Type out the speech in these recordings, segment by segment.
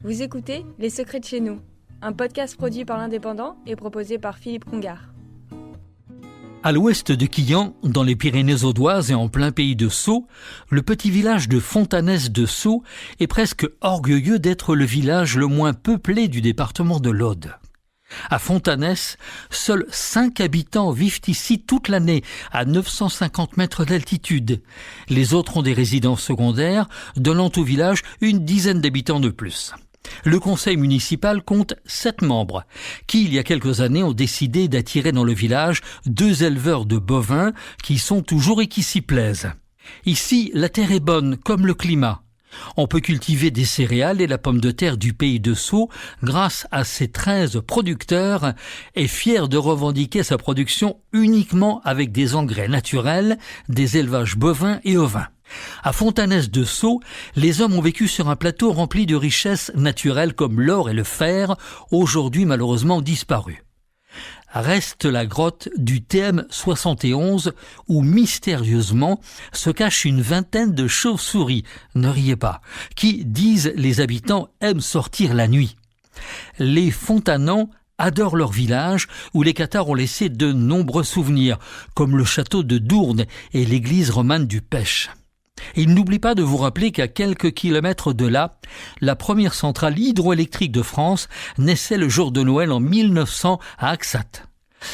Vous écoutez Les Secrets de chez nous, un podcast produit par l'Indépendant et proposé par Philippe Congar. À l'ouest de Quillan, dans les Pyrénées audoises et en plein pays de Sceaux, le petit village de Fontanès-de-Sceaux est presque orgueilleux d'être le village le moins peuplé du département de l'Aude. À Fontanès, seuls 5 habitants vivent ici toute l'année, à 950 mètres d'altitude. Les autres ont des résidences secondaires, donnant au village une dizaine d'habitants de plus. Le conseil municipal compte 7 membres, qui, il y a quelques années, ont décidé d'attirer dans le village 2 éleveurs de bovins qui sont toujours et qui s'y plaisent. Ici, la terre est bonne, comme le climat. On peut cultiver des céréales et la pomme de terre du pays de Sceaux grâce à ses 13 producteurs et fier de revendiquer sa production uniquement avec des engrais naturels, des élevages bovins et ovins. À Fontanès-de-Sceaux, les hommes ont vécu sur un plateau rempli de richesses naturelles comme l'or et le fer, aujourd'hui malheureusement disparus. Reste la grotte du TM71 où mystérieusement se cache une vingtaine de chauves-souris, ne riez pas, qui, disent les habitants, aiment sortir la nuit. Les Fontanans adorent leur village où les Cathares ont laissé de nombreux souvenirs, comme le château de Dournes et l'église romane du Pêche. Il n'oublie pas de vous rappeler qu'à quelques kilomètres de là, la première centrale hydroélectrique de France naissait le jour de Noël en 1900 à Axat.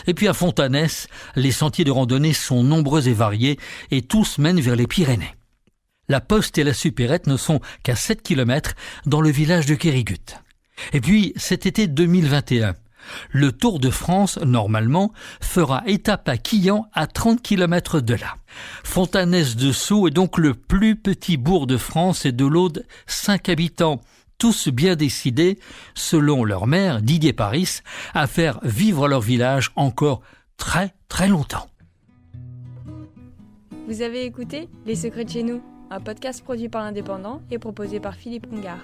Et puis à Fontanès, les sentiers de randonnée sont nombreux et variés et tous mènent vers les Pyrénées. La Poste et la supérette ne sont qu'à 7 kilomètres dans le village de Quérigut. Et puis cet été 2021, le Tour de France, normalement, fera étape à Quillan à 30 km de là. Fontanès-de-Sceaux est donc le plus petit bourg de France et de l'Aude, 5 habitants, tous bien décidés, selon leur maire, Didier Paris, à faire vivre leur village encore très très longtemps. Vous avez écouté Les Secrets de chez nous, un podcast produit par l'Indépendant et proposé par Philippe Congar.